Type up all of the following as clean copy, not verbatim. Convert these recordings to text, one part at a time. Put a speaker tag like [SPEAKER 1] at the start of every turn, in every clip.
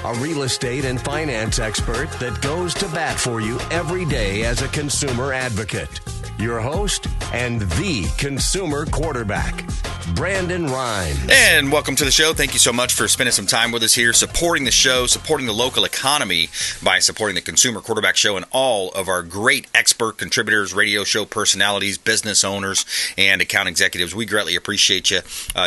[SPEAKER 1] a real estate and finance expert that goes to bat for you every day as a consumer advocate. Your host and the consumer quarterback, Brandon Rhymes.
[SPEAKER 2] And welcome to the show. Thank you so much for spending some time with us here, supporting the show, supporting the local economy by supporting the Consumer Quarterback Show and all of our great expert contributors, radio show personalities, business owners, and account executives. We greatly appreciate you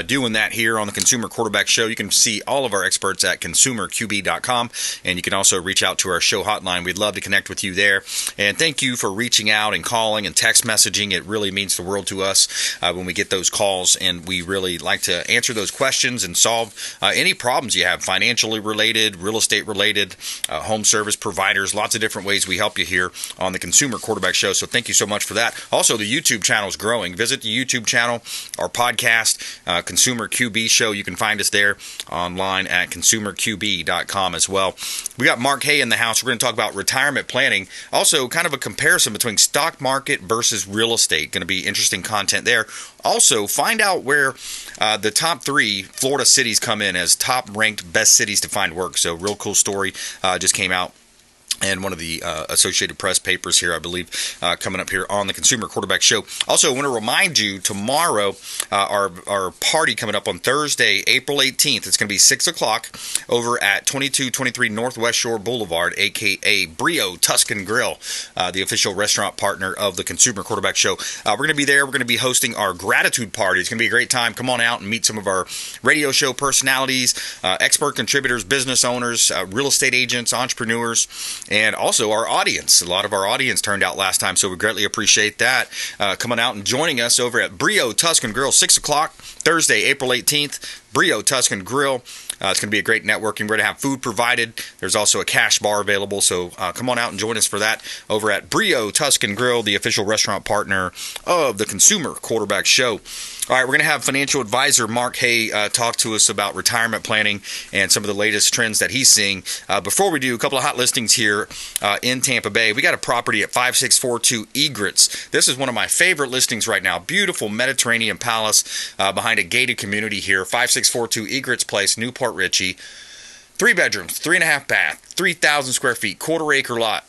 [SPEAKER 2] doing that here on the Consumer Quarterback Show. You can see all of our experts at consumerqb.com, and you can also reach out to our show hotline. We'd love to connect with you there. And thank you for reaching out and calling and text messaging. It really means the world to us when we get those calls, and we really like to answer those questions and solve any problems you have, financially related, real estate related, home service providers, lots of different ways we help you here on the Consumer Quarterback Show. So thank you so much for that. Also, the YouTube channel is growing. Visit the YouTube channel, our podcast, Consumer QB Show. You can find us there online at consumerqb.com as well. We got Mark Haye in the house. We're going to talk about retirement planning. Also, kind of a comparison between stock market versus real estate. Going to be interesting content there. Also, find out where the top 3 Florida cities come in as top-ranked best cities to find work. So, real cool story just came out. And one of the Associated Press papers here, I believe, coming up here on the Consumer Quarterback Show. Also, I want to remind you, tomorrow, our party coming up on Thursday, April 18th. It's going to be 6 o'clock over at 2223 Northwest Shore Boulevard, a.k.a. Brio Tuscan Grill, the official restaurant partner of the Consumer Quarterback Show. We're going to be there. We're going to be hosting our gratitude party. It's going to be a great time. Come on out and meet some of our radio show personalities, expert contributors, business owners, real estate agents, entrepreneurs, and also our audience. A lot of our audience turned out last time, so we greatly appreciate that. Coming out and joining us over at Brio Tuscan Grill, 6 o'clock, Thursday, April 18th, Brio Tuscan Grill. It's going to be a great networking. We're going to have food provided. There's also a cash bar available, so come on out and join us for that over at Brio Tuscan Grill, the official restaurant partner of the Consumer Quarterback Show. All right, we're going to have financial advisor Mark Haye talk to us about retirement planning and some of the latest trends that he's seeing. Before we do, a couple of hot listings here in Tampa Bay. We got a property at 5642 Egrets. This is one of my favorite listings right now. Beautiful Mediterranean palace behind a gated community here. 5642 Egrets Place, Newport Richey. 3 bedrooms, 3.5 bath, 3,000 square feet, quarter-acre lot.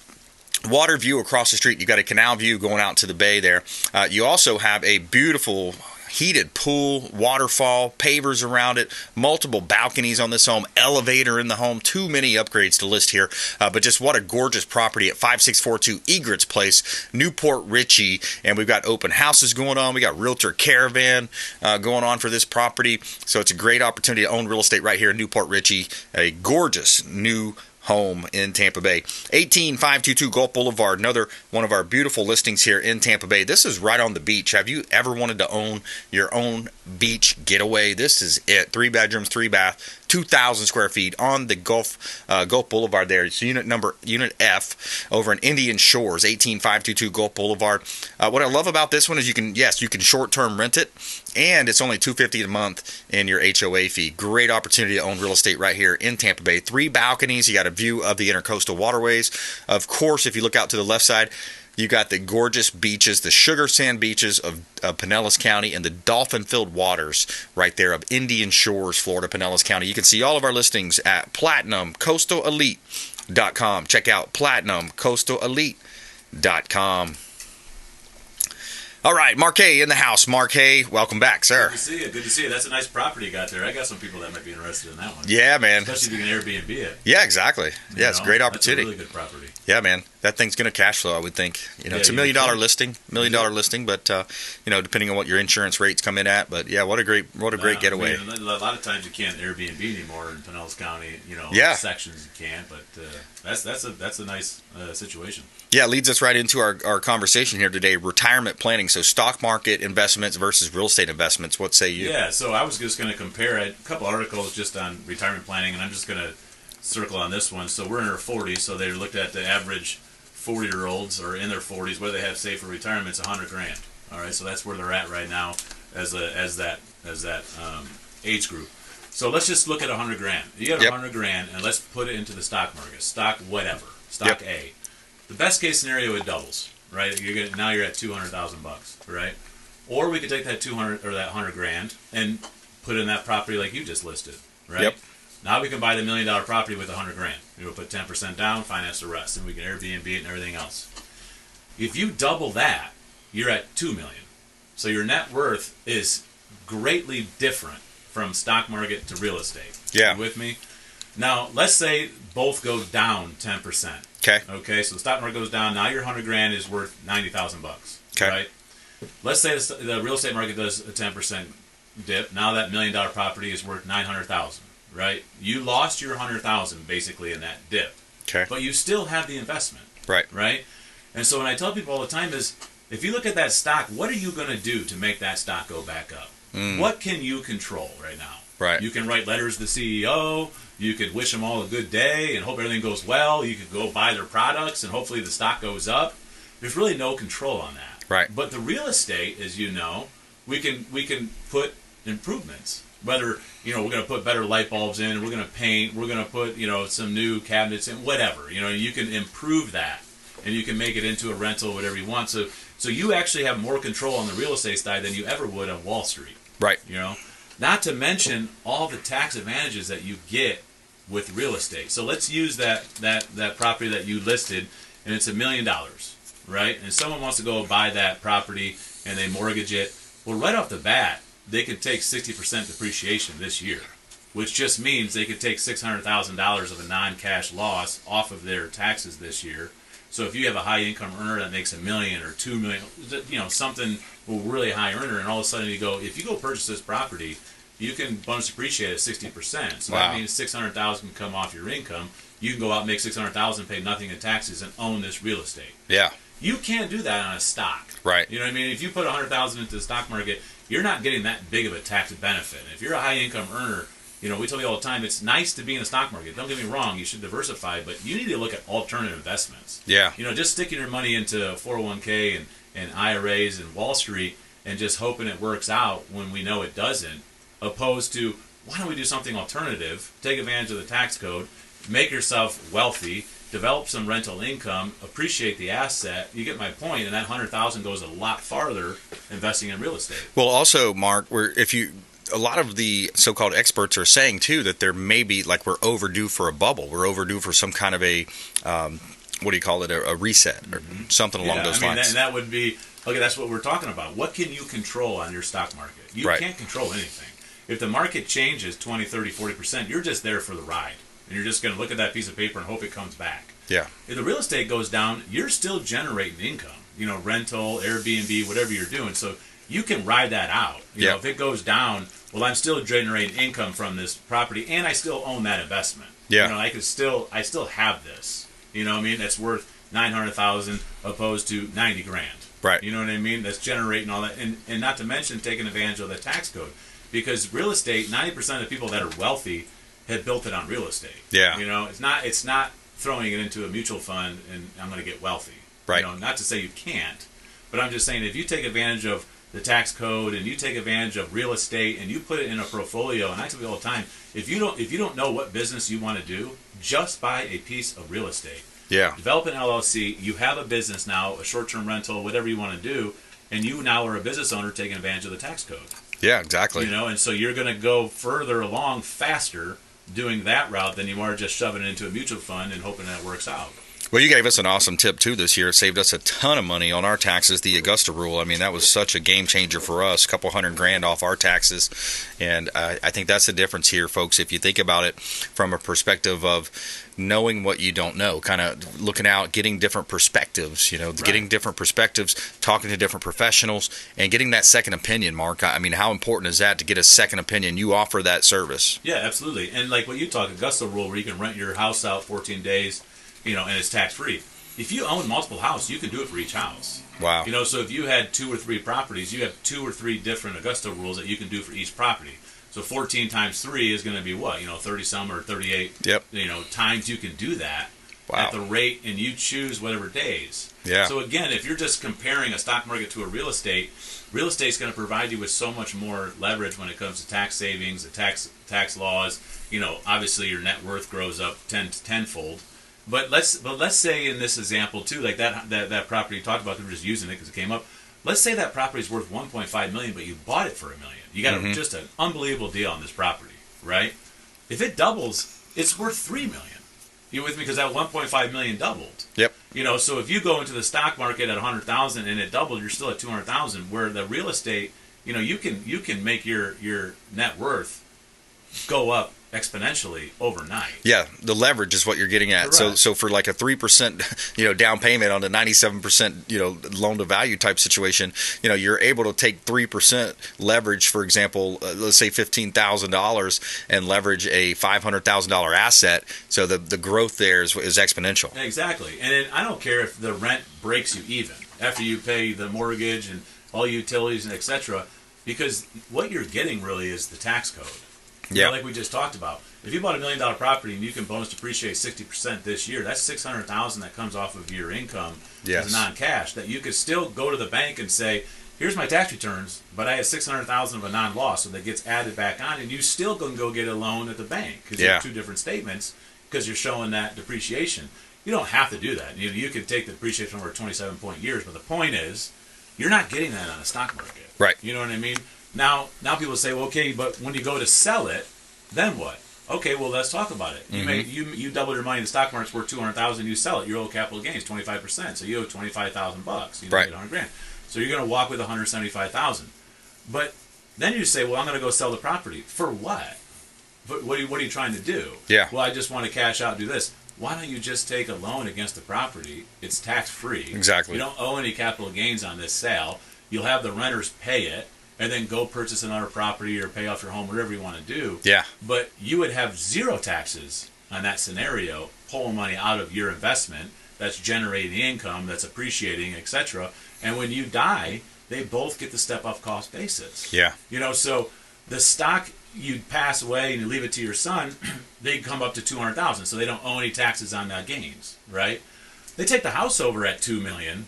[SPEAKER 2] Water view across the street. You got a canal view going out to the bay there. You also have a beautiful heated pool, waterfall, pavers around it, multiple balconies on this home, elevator in the home. Too many upgrades to list here, but just what a gorgeous property at 5642 Egrets Place, Newport Richey, and we've got open houses going on. We got realtor caravan going on for this property, so it's a great opportunity to own real estate right here in Newport Richey, a gorgeous new home in Tampa Bay. 18522 Gulf Boulevard, another one of our beautiful listings here in Tampa Bay. This is right on the beach. Have you ever wanted to own your own beach getaway? This is it. 3 bedrooms, 3 bath, 2,000 square feet on the Gulf Boulevard there. It's Unit F over in Indian Shores, 18522 Gulf Boulevard. What I love about this one is you can short-term rent it, and it's only $250 a month in your HOA fee. Great opportunity to own real estate right here in Tampa Bay. 3 balconies. You got a view of the intercoastal waterways. Of course, if you look out to the left side, you got the gorgeous beaches, the sugar sand beaches of Pinellas County, and the dolphin-filled waters right there of Indian Shores, Florida, Pinellas County. You can see all of our listings at platinumcoastalelite.com. Check out platinumcoastalelite.com. All right, Mark Haye in the house. Mark Haye, welcome back, sir.
[SPEAKER 3] Good to see you. Good to see you. That's a nice property you got there. I got some people that might be interested in that one.
[SPEAKER 2] Yeah, man.
[SPEAKER 3] Especially if you can Airbnb it.
[SPEAKER 2] Yeah, exactly. Yeah, it's a great opportunity.
[SPEAKER 3] That's a really good property.
[SPEAKER 2] Yeah, man. That thing's going to cash flow, I would think. It's $1 million listing, listing, but depending on what your insurance rates come in at. But yeah, what a great getaway.
[SPEAKER 3] I mean, a lot of times you can't Airbnb anymore in Pinellas County. Sections you can, but that's a nice situation.
[SPEAKER 2] Yeah, it leads us right into our conversation here today, retirement planning. So stock market investments versus real estate investments. What say you?
[SPEAKER 3] Yeah, so I was just going to compare a couple articles just on retirement planning, and I'm just going to circle on this one. So we're in our 40s, so they looked at the average 40-year-olds or in their 40s, where they have saved for retirement, it's $100,000. All right, so that's where they're at right now as that age group. So let's just look at $100,000. You have $100,000, and let's put it into the stock market, stock whatever, stock A. The best case scenario, it doubles, right? Now you're at $200,000, right? Or we could take that $100,000 and put in that property like you just listed, right?
[SPEAKER 2] Yep.
[SPEAKER 3] Now we can buy the $1 million property with $100,000. We'll put 10% down, finance the rest, and we can Airbnb it and everything else. If you double that, you're at $2 million. So your net worth is greatly different from stock market to real estate.
[SPEAKER 2] Yeah.
[SPEAKER 3] You with me? Now, let's say both go down 10%.
[SPEAKER 2] Okay.
[SPEAKER 3] Okay, so the stock market goes down. Now your $100,000 is worth $90,000.
[SPEAKER 2] Okay.
[SPEAKER 3] Right? Let's say the real estate market does a 10% dip. Now that $1 million property is worth $900,000. Right? You lost your $100,000 basically in that dip.
[SPEAKER 2] Okay.
[SPEAKER 3] But you still have the investment.
[SPEAKER 2] Right.
[SPEAKER 3] Right? And so when I tell people all the time is, if you look at that stock, what are you going to do to make that stock go back up? What can you control right now?
[SPEAKER 2] Right.
[SPEAKER 3] You can write letters to the CEO. You could wish them all a good day and hope everything goes well. You could go buy their products and hopefully the stock goes up. There's really no control on that.
[SPEAKER 2] Right.
[SPEAKER 3] But the real estate, as you know, we can put improvements. Whether, we're going to put better light bulbs in, we're going to paint, we're going to put, some new cabinets in, whatever. You can improve that and you can make it into a rental, whatever you want. So you actually have more control on the real estate side than you ever would on Wall Street.
[SPEAKER 2] Right.
[SPEAKER 3] Not to mention all the tax advantages that you get with real estate. So let's use that property that you listed, and it's $1 million, right? And someone wants to go buy that property and they mortgage it. Well, right off the bat, they could take 60% depreciation this year, which just means they could take $600,000 of a non-cash loss off of their taxes this year. So if you have a high income earner that makes $1 million or $2 million, something really high earner, and all of a sudden you go, if you go purchase this property, you can bonus depreciate at 60%. So that means $600,000 can come off your income. You can go out and make $600,000, pay nothing in taxes, and own this real estate.
[SPEAKER 2] Yeah.
[SPEAKER 3] You can't do that on a stock.
[SPEAKER 2] Right.
[SPEAKER 3] You know what I mean? If you put $100,000 into the stock market, you're not getting that big of a tax benefit. And if you're a high income earner, we tell you all the time, it's nice to be in the stock market. Don't get me wrong, you should diversify, but you need to look at alternative investments.
[SPEAKER 2] Yeah.
[SPEAKER 3] Just sticking your money into 401k and IRAs and Wall Street and just hoping it works out when we know it doesn't, opposed to, why don't we do something alternative, take advantage of the tax code, make yourself wealthy, develop some rental income, appreciate the asset. You get my point, and that $100,000 goes a lot farther investing in real estate.
[SPEAKER 2] Well, also, Mark, a lot of the so-called experts are saying too that there may be, like, we're overdue for a bubble. We're overdue for some kind of a what do you call it? A reset or something along those lines.
[SPEAKER 3] That would be okay. That's what we're talking about. What can you control on your stock market? You can't control anything. If the market changes 20, 30, 40%, you're just there for the ride. And you're just going to look at that piece of paper and hope it comes back.
[SPEAKER 2] Yeah.
[SPEAKER 3] If the real estate goes down, you're still generating income. Rental, Airbnb, whatever you're doing. So you can ride that out. If it goes down, well, I'm still generating income from this property, and I still own that investment.
[SPEAKER 2] Yeah.
[SPEAKER 3] I still have this. That's worth $900,000 opposed to $90,000.
[SPEAKER 2] Right.
[SPEAKER 3] You know what I mean? That's generating all that, and not to mention taking advantage of the tax code, because real estate, 90% of people that are wealthy have built it on real estate.
[SPEAKER 2] Yeah.
[SPEAKER 3] It's not throwing it into a mutual fund and I'm going to get wealthy.
[SPEAKER 2] Right.
[SPEAKER 3] Not to say you can't, but I'm just saying if you take advantage of the tax code and you take advantage of real estate and you put it in a portfolio, and I tell people all the time, if you don't know what business you want to do, just buy a piece of real estate.
[SPEAKER 2] Yeah.
[SPEAKER 3] Develop an LLC. You have a business now, a short-term rental, whatever you want to do, and you now are a business owner taking advantage of the tax code.
[SPEAKER 2] Yeah, exactly.
[SPEAKER 3] And so you're going to go further along faster doing that route than you are just shoving it into a mutual fund and hoping that works out.
[SPEAKER 2] Well, you gave us an awesome tip, too, this year. It saved us a ton of money on our taxes, the Augusta rule. I mean, that was such a game changer for us, a couple $100,000 off our taxes. And I think that's the difference here, folks, if you think about it from a perspective of knowing what you don't know, kind of looking out, getting different perspectives, getting different perspectives, talking to different professionals, and getting that second opinion, Mark. I mean, how important is that to get a second opinion? You offer that service.
[SPEAKER 3] Yeah, absolutely. And like what you talk, Augusta rule, where you can rent your house out 14 days, and it's tax-free. If you own multiple houses, you can do it for each house.
[SPEAKER 2] Wow.
[SPEAKER 3] So if you had 2 or 3 properties, you have 2 or 3 different Augusta rules that you can do for each property. So 14 times 3 is going to be what? 30-some or 38
[SPEAKER 2] Yep.
[SPEAKER 3] Times you can do that at the rate, and you choose whatever days.
[SPEAKER 2] Yeah.
[SPEAKER 3] So again, if you're just comparing a stock market to a real estate's going to provide you with so much more leverage when it comes to tax savings, the tax laws. Obviously your net worth grows up tenfold. But let's say in this example too, like that property you talked about, we're just using it because it came up. Let's say that property is worth $1.5 million, but you bought it for $1 million. You got just an unbelievable deal on this property, right? If it doubles, it's worth $3 million. You with me? Because that 1.5 million doubled.
[SPEAKER 2] Yep.
[SPEAKER 3] So if you go into the stock market at 100,000 and it doubled, you're still at 200,000. Where the real estate, you can make your net worth go up exponentially overnight.
[SPEAKER 2] Yeah, the leverage is what you're getting at.
[SPEAKER 3] Correct.
[SPEAKER 2] So for like a 3%, down payment on a 97%, loan to value type situation, you're able to take 3% leverage, for example, let's say $15,000 and leverage a $500,000 asset. So the growth there is exponential.
[SPEAKER 3] Exactly. And then I don't care if the rent breaks you even after you pay the mortgage and all utilities and etc. Because what you're getting really is the tax code.
[SPEAKER 2] Yeah,
[SPEAKER 3] like we just talked about. If you bought $1 million property and you can bonus depreciate 60% this year, that's $600,000 that comes off of your income as non-cash. That you could still go to the bank and say, "Here's my tax returns, but I had $600,000 of a non-loss," so that gets added back on, and you still can go get a loan at the bank because you have two different statements because you're showing that depreciation. You don't have to do that. You could take the depreciation over 27 years, but the point is, you're not getting that on a stock market.
[SPEAKER 2] Right.
[SPEAKER 3] You know what I mean? Now people say, well, okay, but when you go to sell it, then what? Okay, well, let's talk about it. You double your money. The stock market's worth $200,000. You sell it. Your owe capital gains 25%. So you owe $25,000.
[SPEAKER 2] Right.
[SPEAKER 3] Get $100,000. So you're going to walk with $175,000. But then you say, well, I'm going to go sell the property for what? But what are you trying to do?
[SPEAKER 2] Yeah.
[SPEAKER 3] Well, I just want to cash out and do this. Why don't you just take a loan against the property? It's tax free.
[SPEAKER 2] Exactly.
[SPEAKER 3] You don't owe any capital gains on this sale. You'll have the renters pay it, and then go purchase another property or pay off your home, whatever you want to do.
[SPEAKER 2] Yeah.
[SPEAKER 3] But you would have zero taxes on that scenario, pulling money out of your investment that's generating income, that's appreciating, etc. And when you die, they both get the step-up cost basis.
[SPEAKER 2] Yeah.
[SPEAKER 3] So the stock, you pass away and you leave it to your son, they come up to $200,000, so they don't owe any taxes on that gains, right? They take the house over at $2 million.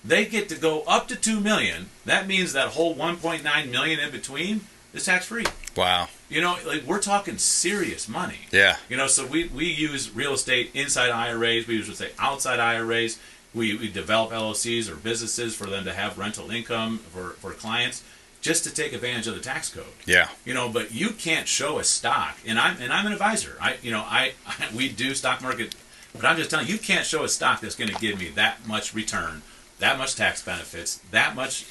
[SPEAKER 3] They get to go up to $2 million. That means that whole $1.9 million in between is tax free.
[SPEAKER 2] Wow.
[SPEAKER 3] We're talking serious money.
[SPEAKER 2] Yeah.
[SPEAKER 3] So we use real estate inside IRAs. We usually say outside IRAs. We develop LLCs or businesses for them to have rental income for clients, just to take advantage of the tax code.
[SPEAKER 2] Yeah.
[SPEAKER 3] But you can't show a stock, and I'm an advisor. We do stock market, but I'm just telling you can't show a stock that's going to give me that much return, that much tax benefits, that much,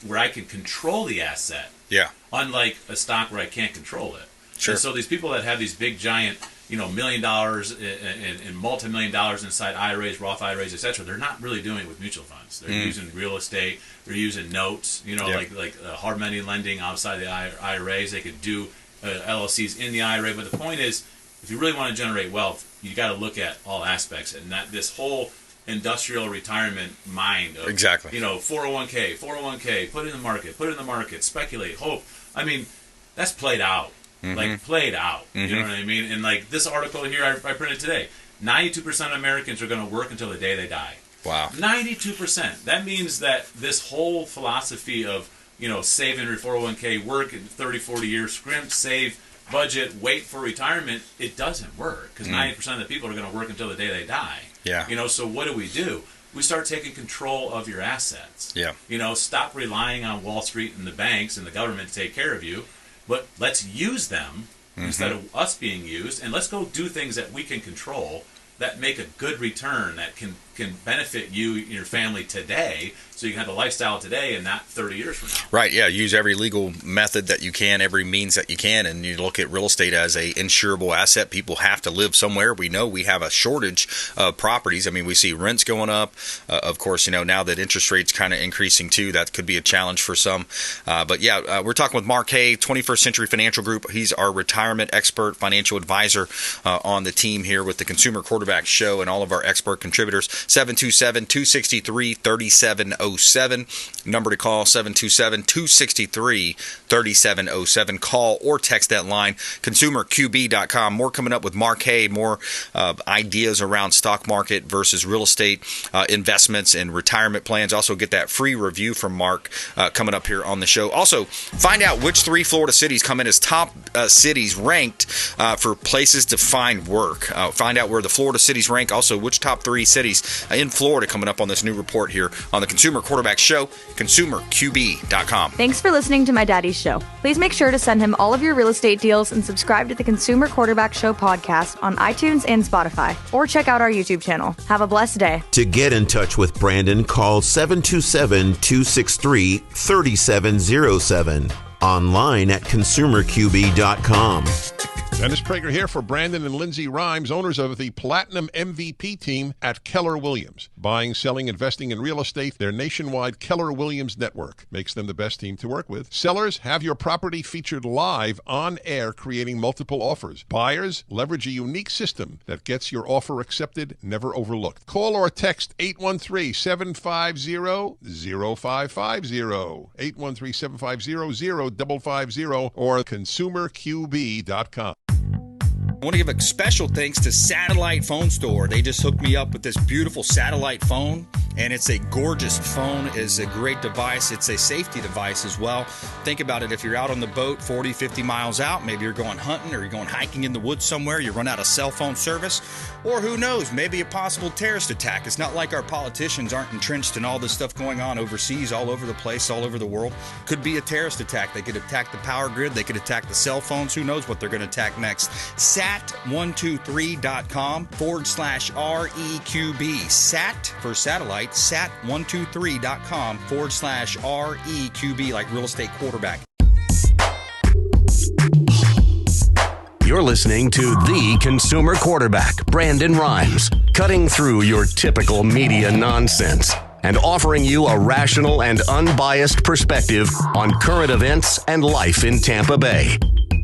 [SPEAKER 3] where I can control the asset.
[SPEAKER 2] Yeah.
[SPEAKER 3] Unlike a stock where I can't control it.
[SPEAKER 2] Sure.
[SPEAKER 3] And so these people that have these big giant, $1 million and multi-million dollars inside IRAs, Roth IRAs, etc., they're not really doing it with mutual funds. They're using real estate. They're using notes. Like hard money lending outside the IRAs. They could do LLCs in the IRA. But the point is, if you really want to generate wealth, you got to look at all aspects, and that this whole industrial retirement mind of,
[SPEAKER 2] exactly.
[SPEAKER 3] 401k, put it in the market, speculate, hope. I mean, that's played out. Played out. You know what I mean? And like this article here I printed today, 92% of Americans are going to work until the day they die.
[SPEAKER 2] Wow.
[SPEAKER 3] 92%. That means that this whole philosophy of, saving your 401k, work in 30, 40 years, scrimp, save, budget, wait for retirement, it doesn't work because 90% of the people are going to work until the day they die.
[SPEAKER 2] Yeah.
[SPEAKER 3] So what do? We start taking control of your assets.
[SPEAKER 2] Yeah.
[SPEAKER 3] Stop relying on Wall Street and the banks and the government to take care of you, but let's use them instead of us being used, and let's go do things that we can control that make a good return that can benefit you and your family today, so you can have a lifestyle today and not 30 years from now.
[SPEAKER 2] Right, yeah. Use every legal method that you can, every means that you can, and you look at real estate as a insurable asset. People have to live somewhere. We know we have a shortage of properties. I mean, we see rents going up. Of course, now that interest rates kind of increasing too, that could be a challenge for some. But yeah, we're talking with Mark Haye, 21st Century Financial Group. He's our retirement expert, financial advisor on the team here with the Consumer Quarterback Show and all of our expert contributors. 727-263-3707. Number to call, 727-263-3707. Call or text that line, consumerqb.com. More coming up with Mark Haye, more ideas around stock market versus real estate investments and retirement plans. Also get that free review from Mark coming up here on the show. Also, find out which 3 Florida cities come in as top cities ranked for places to find work. Find out where the Florida cities rank. Also, which top 3 cities in Florida coming up on this new report here on the Consumer Quarterback Show, consumerqb.com.
[SPEAKER 4] Thanks for listening to my daddy's show. Please make sure to send him all of your real estate deals and subscribe to the Consumer Quarterback Show podcast on iTunes and Spotify, or check out our YouTube channel. Have a blessed day.
[SPEAKER 5] To get in touch with Brandon, call 727-263-3707. Online at consumerqb.com.
[SPEAKER 6] Dennis Prager here for Brandon and Lindsay Rhymes, owners of the Platinum MVP team at Keller Williams. Buying, selling, investing in real estate, their nationwide Keller Williams network makes them the best team to work with. Sellers, have your property featured live on air, creating multiple offers. Buyers, leverage a unique system that gets your offer accepted, never overlooked. Call or text 813-750-0550, 813-750-0550, or consumerqb.com.
[SPEAKER 2] I want to give a special thanks to Satellite Phone Store. They just hooked me up with this beautiful satellite phone, and it's a gorgeous phone. It's a great device. It's a safety device as well. Think about it. If you're out on the boat 40, 50 miles out, maybe you're going hunting or you're going hiking in the woods somewhere, you run out of cell phone service, or who knows, maybe a possible terrorist attack. It's not like our politicians aren't entrenched in all this stuff going on overseas, all over the place, all over the world. Could be a terrorist attack. They could attack the power grid. They could attack the cell phones. Who knows what they're going to attack next. sat123.com/REQB. Sat for satellite, sat123.com/REQB, like real estate quarterback.
[SPEAKER 1] You're listening to the Consumer Quarterback, Brandon Rhymes, cutting through your typical media nonsense and offering you a rational and unbiased perspective on current events and life in Tampa Bay.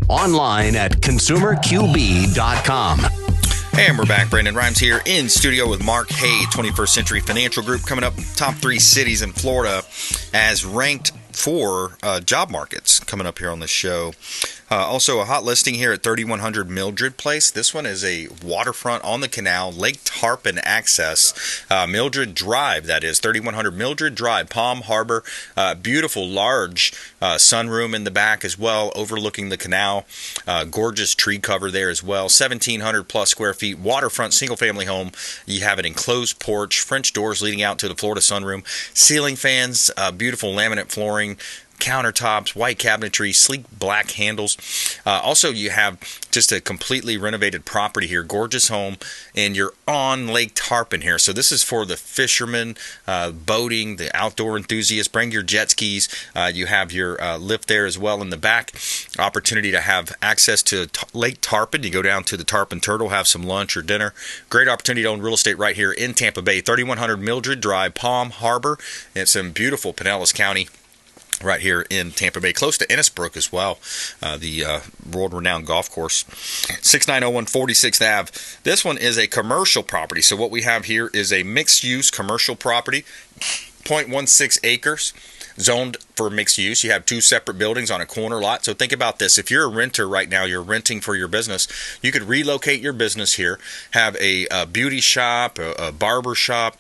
[SPEAKER 1] Online at consumerqb.com.
[SPEAKER 2] And we're back. Brandon Rhymes here in studio with Mark Haye, 21st Century Financial Group, coming up top 3 cities in Florida as ranked for job markets coming up here on the show. Also, a hot listing here at 3100 Mildred Place. This one is a waterfront on the canal, Lake Tarpon access. Mildred Drive, that is, 3100 Mildred Drive, Palm Harbor. Beautiful, large sunroom in the back as well, overlooking the canal. Gorgeous tree cover there as well. 1,700 plus square feet, waterfront, single-family home. You have an enclosed porch, French doors leading out to the Florida sunroom, ceiling fans, beautiful laminate flooring, countertops, white cabinetry, sleek black handles. Also, you have just a completely renovated property here, gorgeous home, and you're on Lake Tarpon here. So this is for the fishermen, boating, the outdoor enthusiasts. Bring your jet skis. You have your lift there as well in the back. Opportunity to have access to Lake Tarpon. You go down to the Tarpon Turtle, have some lunch or dinner. Great opportunity to own real estate right here in Tampa Bay. 3100 Mildred Drive, Palm Harbor. It's in beautiful Pinellas County, right here in Tampa Bay, close to Innisbrook as well, the world-renowned golf course. 6901 46th Ave. This one is a commercial property. So what we have here is a mixed-use commercial property, 0.16 acres, zoned for mixed use. You have 2 separate buildings on a corner lot. So think about this. If you're a renter right now, you're renting for your business, you could relocate your business here, have a beauty shop, a barber shop,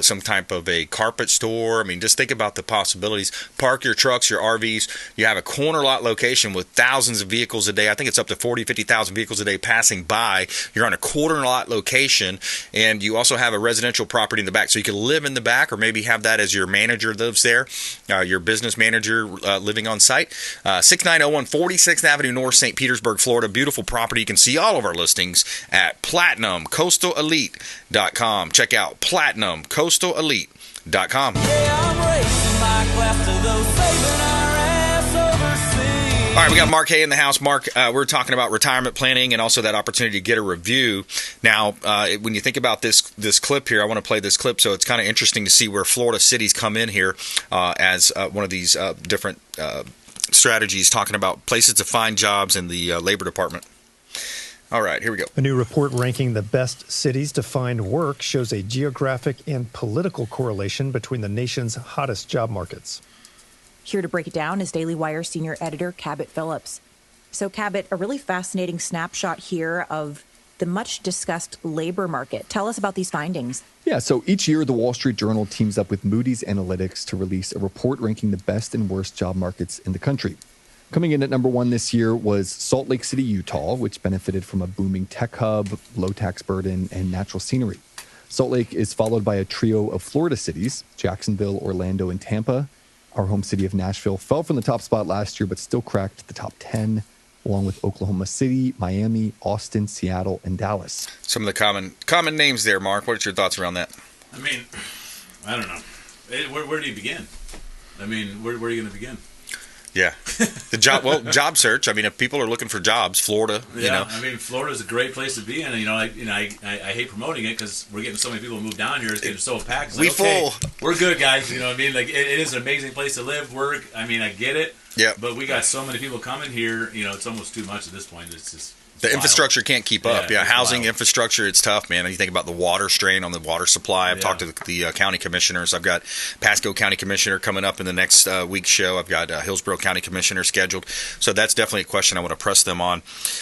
[SPEAKER 2] some type of a carpet store. I mean, just think about the possibilities. Park your trucks, your RVs. You have a corner lot location with thousands of vehicles a day. I think it's up to 40, 50,000 vehicles a day passing by. You're on a corner lot location, and you also have a residential property in the back. So you can live in the back, or maybe have that as your manager lives there, your business manager living on site. 6901 46th Avenue North, St. Petersburg, Florida. Beautiful property. You can see all of our listings at PlatinumCoastalElite.com. Check out PlatinumCoastalElite.com. All right, we got Mark Haye in the house. Mark, we're talking about retirement planning and also that opportunity to get a review. Now, when you think about this clip here, I want to play this clip, so it's kind of interesting to see where Florida cities come in here as one of these different strategies, talking about places to find jobs in the Labor Department. All right, here we go.
[SPEAKER 7] A new report ranking the best cities to find work shows a geographic and political correlation between the nation's hottest job markets.
[SPEAKER 8] Here to break it down is Daily Wire senior editor Cabot Phillips. So, Cabot, a really fascinating snapshot here of the much-discussed labor market. Tell us about these findings.
[SPEAKER 9] Yeah, so each year the Wall Street Journal teams up with Moody's Analytics to release a report ranking the best and worst job markets in the country. Coming in at number 1 this year was Salt Lake City, Utah, which benefited from a booming tech hub, low tax burden, and natural scenery. Salt Lake is followed by a trio of Florida cities, Jacksonville, Orlando, and Tampa. Our home city of Nashville fell from the top spot last year, but still cracked the top 10, along with Oklahoma City, Miami, Austin, Seattle, and Dallas.
[SPEAKER 2] Some of the common names there, Mark. What are your thoughts around that?
[SPEAKER 3] I mean, I don't know. Where do you begin? I mean, where are you going to begin?
[SPEAKER 2] Yeah, job search. I mean, if people are looking for jobs, Florida.
[SPEAKER 3] Yeah, I mean, Florida is a great place to be in. And, I hate promoting it because we're getting so many people move down here. It's getting so packed. It's
[SPEAKER 2] full.
[SPEAKER 3] We're good, guys. You know what I mean? Like, it is an amazing place to live, work. I mean, I get it.
[SPEAKER 2] Yeah.
[SPEAKER 3] But we got so many people coming here. It's almost too much at this point. It's just.
[SPEAKER 2] The infrastructure can't keep up. Yeah, housing
[SPEAKER 3] wild.
[SPEAKER 2] Infrastructure, it's tough, man. And you think about the water strain on the water supply. I've talked to the county commissioners. I've got Pasco County Commissioner coming up in the next week's show. I've got Hillsborough County Commissioner scheduled. So that's definitely a question I want to press them on.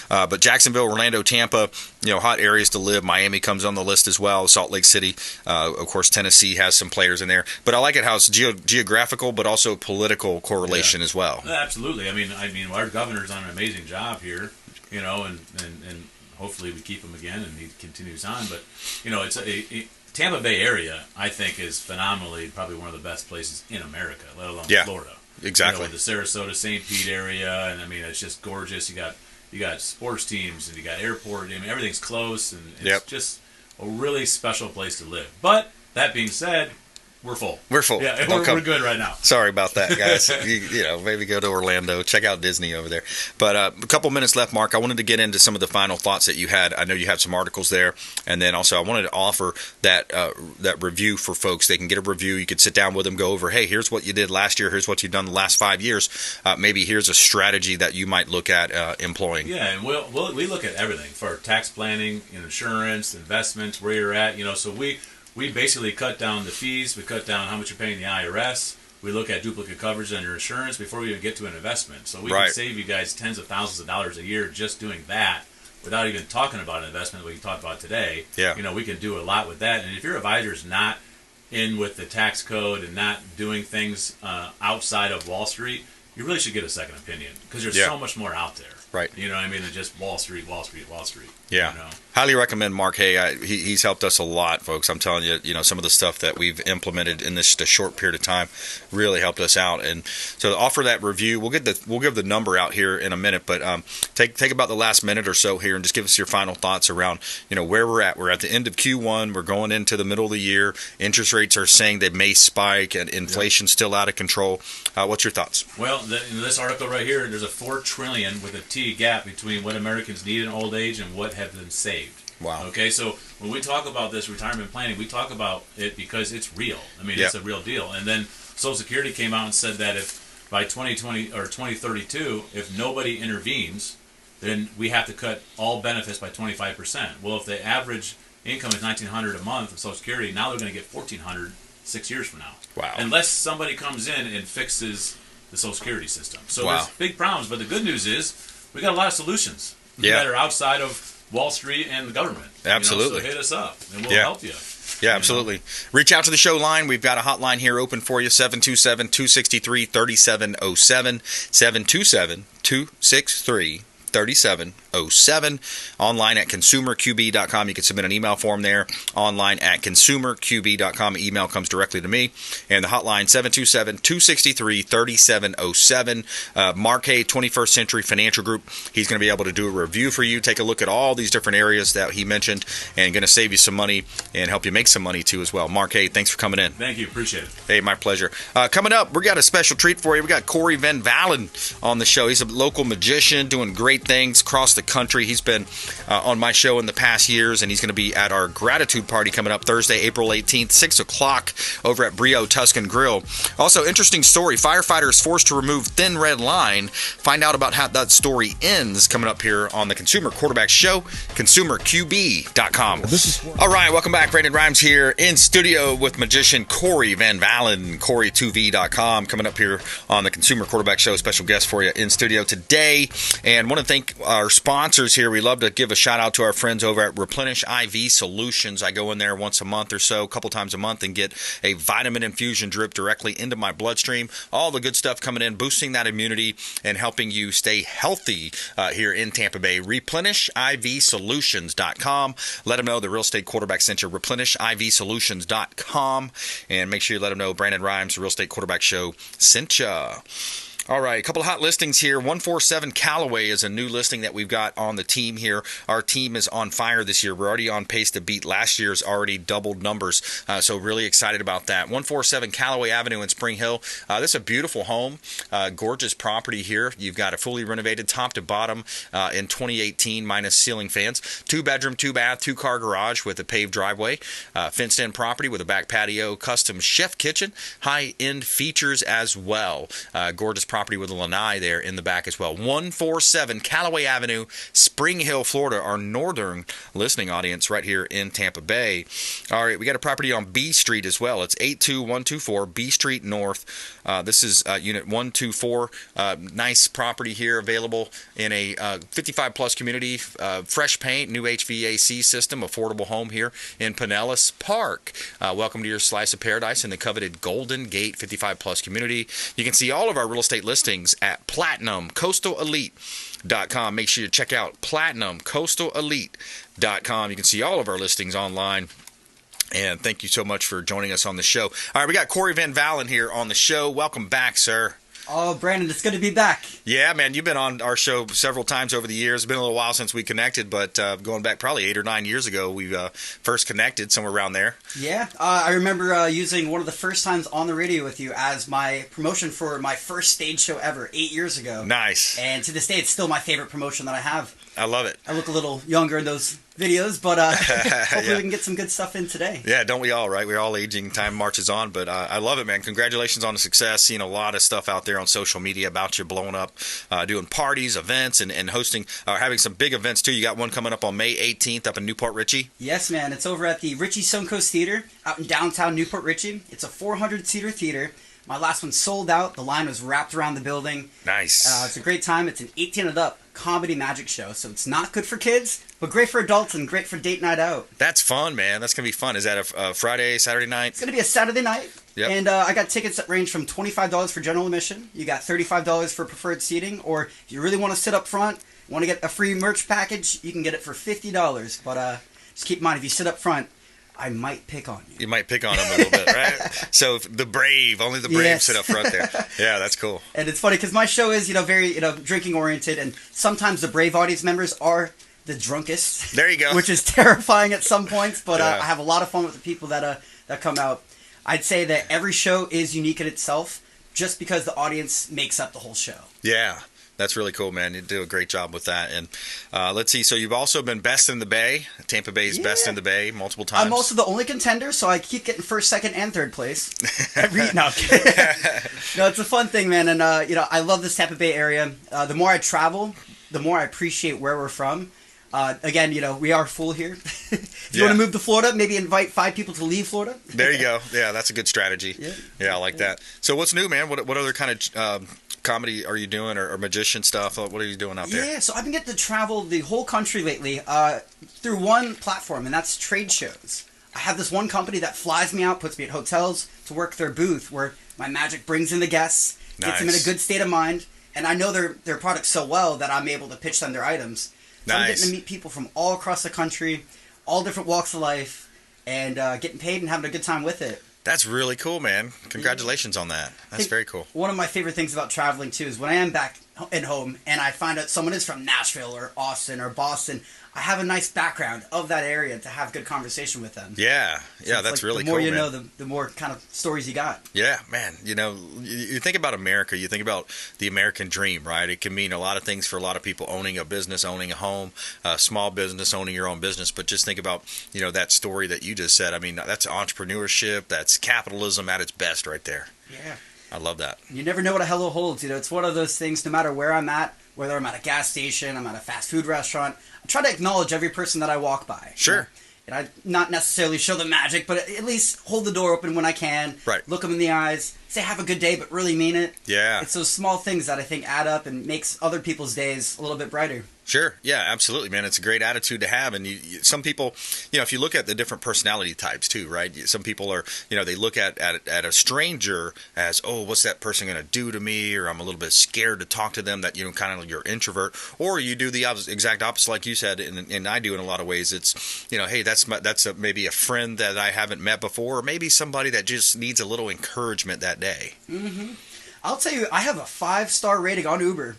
[SPEAKER 2] But Jacksonville, Orlando, Tampa, hot areas to live. Miami comes on the list as well. Salt Lake City. Of course, Tennessee has some players in there. But I like it how it's geographical, but also political correlation as well.
[SPEAKER 3] Absolutely. I mean, our governor's done an amazing job here. And hopefully we keep him again and he continues on. But, it's Tampa Bay area, I think, is phenomenally probably one of the best places in America, let alone Florida.
[SPEAKER 2] Exactly.
[SPEAKER 3] The Sarasota, St. Pete area, and I mean, it's just gorgeous. You got sports teams and you got airport. I mean, everything's close and it's just a really special place to live. But that being said, we're full.
[SPEAKER 2] We're full.
[SPEAKER 3] Yeah, we're good right now.
[SPEAKER 2] Sorry about that, guys. Maybe go to Orlando. Check out Disney over there. But a couple minutes left, Mark. I wanted to get into some of the final thoughts that you had. I know you have some articles there. And then also I wanted to offer that review for folks. They can get a review. You could sit down with them, go over, hey, here's what you did last year. Here's what you've done the last 5 years. Maybe here's a strategy that you might look at employing.
[SPEAKER 3] Yeah, and we look at everything for tax planning, insurance, investments, where you're at. So we basically cut down the fees. We cut down how much you're paying the IRS. We look at duplicate coverage on your insurance before we even get to an investment. So we can save you guys tens of thousands of dollars a year just doing that without even talking about an investment we talked about today.
[SPEAKER 2] Yeah.
[SPEAKER 3] We can do a lot with that. And if your advisor's not in with the tax code and not doing things outside of Wall Street, you really should get a second opinion because there's so much more out there.
[SPEAKER 2] Right.
[SPEAKER 3] You know what I mean? Than just Wall Street.
[SPEAKER 2] Yeah. Highly recommend Mark Haye. He's helped us a lot, folks. I'm telling you, some of the stuff that we've implemented in this short period of time really helped us out. And so to offer that review, we'll give the number out here in a minute, but take about the last minute or so here and just give us your final thoughts around, where we're at. We're at the end of Q1. We're going into the middle of the year. Interest rates are saying they may spike and inflation's still out of control. What's your thoughts?
[SPEAKER 3] Well, in this article right here, there's a $4 trillion with a T gap between what Americans need in old age and what have been saved.
[SPEAKER 2] Wow.
[SPEAKER 3] Okay, so when we talk about this retirement planning, we talk about it because it's real. I mean, it's a real deal. And then Social Security came out and said that if by 2020 or 2032, if nobody intervenes, then we have to cut all benefits by 25%. Well, if the average income is $1,900 a month of Social Security, now they're going to get $1,400 6 years from now.
[SPEAKER 2] Wow.
[SPEAKER 3] Unless somebody comes in and fixes the Social Security system. So there's big problems, but the good news is we got a lot of solutions that are outside of Wall Street and the government.
[SPEAKER 2] Absolutely.
[SPEAKER 3] So hit us up, and we'll help you.
[SPEAKER 2] Yeah, absolutely. Reach out to the show line. We've got a hotline here open for you, 727-263-3707, 727-263-3707. Online at consumerqb.com. You can submit an email form there. Online at consumerqb.com. Email comes directly to me. And the hotline, 727-263-3707. Mark Haye, 21st Century Financial Group. He's going to be able to do a review for you. Take a look at all these different areas that he mentioned and going to save you some money and help you make some money too as well. Mark Haye, thanks for coming in.
[SPEAKER 3] Thank you. Appreciate it.
[SPEAKER 2] Hey, my pleasure. Coming up, we got a special treat for you. We got Cory Van Valin on the show. He's a local magician doing great things across the country. He's been on my show in the past years, and he's going to be at our gratitude party coming up Thursday, April 18th, 6 o'clock over at Brio Tuscan Grill. Also, interesting story. Firefighters forced to remove thin red line. Find out about how that story ends coming up here on the Consumer Quarterback Show, consumerqb.com. All right, welcome back. Brandon Rhymes here in studio with magician Cory Van Valin, Cory2v.com, coming up here on the Consumer Quarterback Show. Special guest for you in studio today. And one of the to thank our sponsors here. We love to give a shout out to our friends over at Replenish IV Solutions. I go in there once a month or so, a couple times a month, and get a vitamin infusion drip directly into my bloodstream. All the good stuff coming in, boosting that immunity and helping you stay healthy here in Tampa Bay. ReplenishIVSolutions.com. Let them know the Real Estate Quarterback sent you. ReplenishIVSolutions.com. And make sure you let them know Brandon Rhymes, the Real Estate Quarterback Show, sent ya. All right, a couple of hot listings here. 147 Callaway is a new listing that we've got on the team here. Our team is on fire this year. We're already on pace to beat last year's already doubled numbers, so really excited about that. 147 Callaway Avenue in Spring Hill. This is a beautiful home, gorgeous property here. You've got a fully renovated top to bottom in 2018 minus ceiling fans. 2-bedroom, 2-bath, 2-car garage with a paved driveway. Fenced-in property with a back patio, custom chef kitchen, high-end features as well. Gorgeous property with a lanai there in the back as well. 147 Callaway Avenue, Spring Hill, Florida, our northern listening audience right here in Tampa Bay. All right, we got a property on B Street as well. It's 82124 B Street North. This is unit 124. Nice property here, available in a 55-plus community. Fresh paint, new HVAC system, affordable home here in Pinellas Park. Welcome to your slice of paradise in the coveted Golden Gate 55-plus community. You can see all of our real estate listings at PlatinumCoastalElite.com. Make sure you check out PlatinumCoastalElite.com. You can see all of our listings online. And thank you so much for joining us on the show. All right, we got Cory Van Valin here on the show. Welcome back, sir.
[SPEAKER 10] Oh, Brandon, it's good to be back.
[SPEAKER 2] Yeah, man, you've been on our show several times over the years. It's been a little while since we connected, but going back probably 8 or 9 years ago, we first connected somewhere around there.
[SPEAKER 10] Yeah, I remember using one of the first times on the radio with you as my promotion for my first stage show ever 8 years ago.
[SPEAKER 2] Nice.
[SPEAKER 10] And to this day, it's still my favorite promotion that I have.
[SPEAKER 2] I love it.
[SPEAKER 10] I look a little younger in those videos, but hopefully we can get some good stuff in today.
[SPEAKER 2] Yeah, don't we all, right? We're all aging. Time marches on, but I love it, man. Congratulations on the success. Seeing a lot of stuff out there on social media about you blowing up, doing parties, events, and hosting, having some big events, too. You got one coming up on May 18th up in Newport Richey.
[SPEAKER 10] Yes, man. It's over at the Richey Suncoast Theater out in downtown Newport Richey. It's a 400-seater theater. My last one sold out. The line was wrapped around the building.
[SPEAKER 2] Nice.
[SPEAKER 10] It's a great time. It's an 18 and up comedy magic show, so it's not good for kids, but great for adults and great for date night out.
[SPEAKER 2] That's fun, man. That's going to be fun. Is that a Friday, Saturday night?
[SPEAKER 10] It's going to be a Saturday night.
[SPEAKER 2] Yep.
[SPEAKER 10] And I got tickets that range from $25 for general admission. You got $35 for preferred seating, or if you really want to sit up front, want to get a free merch package, you can get it for $50. But just keep in mind, if you sit up front, I might pick on you.
[SPEAKER 2] You might pick on them a little bit, right? So only the brave
[SPEAKER 10] Yes.
[SPEAKER 2] sit up front there. Yeah, that's cool.
[SPEAKER 10] And it's funny because my show is, very, drinking oriented, and sometimes the brave audience members are the drunkest.
[SPEAKER 2] There you go.
[SPEAKER 10] Which is terrifying at some points, but
[SPEAKER 2] Yeah.
[SPEAKER 10] I have a lot of fun with the people that come out. I'd say that every show is unique in itself, just because the audience makes up the whole show.
[SPEAKER 2] Yeah. That's really cool, man. You do a great job with that. And let's see. So you've also been Best in the Bay. Tampa Bay's Best in the Bay multiple times.
[SPEAKER 10] I'm also the only contender, so I keep getting first, second, and third place. No, it's a fun thing, man. And, I love this Tampa Bay area. The more I travel, the more I appreciate where we're from. Again, we are full here. If you want to move to Florida, maybe invite 5 people to leave Florida.
[SPEAKER 2] There you go. Yeah, that's a good strategy. Yeah, I like that. So what's new, man? What other kind of comedy are you doing, or magician stuff? What are you doing out there?
[SPEAKER 10] Yeah, so I've been getting to travel the whole country lately through one platform, and that's trade shows. I have this one company that flies me out, puts me at hotels to work their booth, where my magic brings in the guests, gets them in a good state of mind, and I know their products so well that I'm able to pitch them their items. So I'm getting to meet people from all across the country, all different walks of life, and getting paid and having a good time with it.
[SPEAKER 2] That's really cool, man. Congratulations on that. That's very cool.
[SPEAKER 10] One of my favorite things about traveling, too, is when I am back at home and I find out someone is from Nashville or Austin or Boston, I have a nice background of that area to have good conversation with them.
[SPEAKER 2] Yeah,
[SPEAKER 10] So
[SPEAKER 2] that's really
[SPEAKER 10] cool. The more you
[SPEAKER 2] man.
[SPEAKER 10] know, the more kind of stories you got.
[SPEAKER 2] Yeah, man. You think about America, you think about the American dream, right? It can mean a lot of things for a lot of people: owning a business, owning a home, a small business, owning your own business. But just think about, that story that you just said. I mean, that's entrepreneurship, that's capitalism at its best right there.
[SPEAKER 10] Yeah.
[SPEAKER 2] I love that.
[SPEAKER 10] You never know what a hello holds. It's one of those things, no matter where I'm at, whether I'm at a gas station, I'm at a fast food restaurant, I try to acknowledge every person that I walk by.
[SPEAKER 2] Sure.
[SPEAKER 10] And I not necessarily show the magic, but at least hold the door open when I can.
[SPEAKER 2] Right.
[SPEAKER 10] Look them in the eyes, say have a good day, but really mean it.
[SPEAKER 2] Yeah.
[SPEAKER 10] It's those small things that I think add up and makes other people's days a little bit brighter.
[SPEAKER 2] Sure. Yeah, absolutely, man. It's a great attitude to have. And some people, if you look at the different personality types too, right? Some people are, they look at a stranger as, oh, what's that person going to do to me? Or I'm a little bit scared to talk to them, that, kind of you're introvert. Or you do the exact opposite, like you said, and I do in a lot of ways. It's, hey, that's maybe a friend that I haven't met before, or maybe somebody that just needs a little encouragement that day.
[SPEAKER 10] Mm-hmm. I'll tell you, I have a 5-star rating on Uber.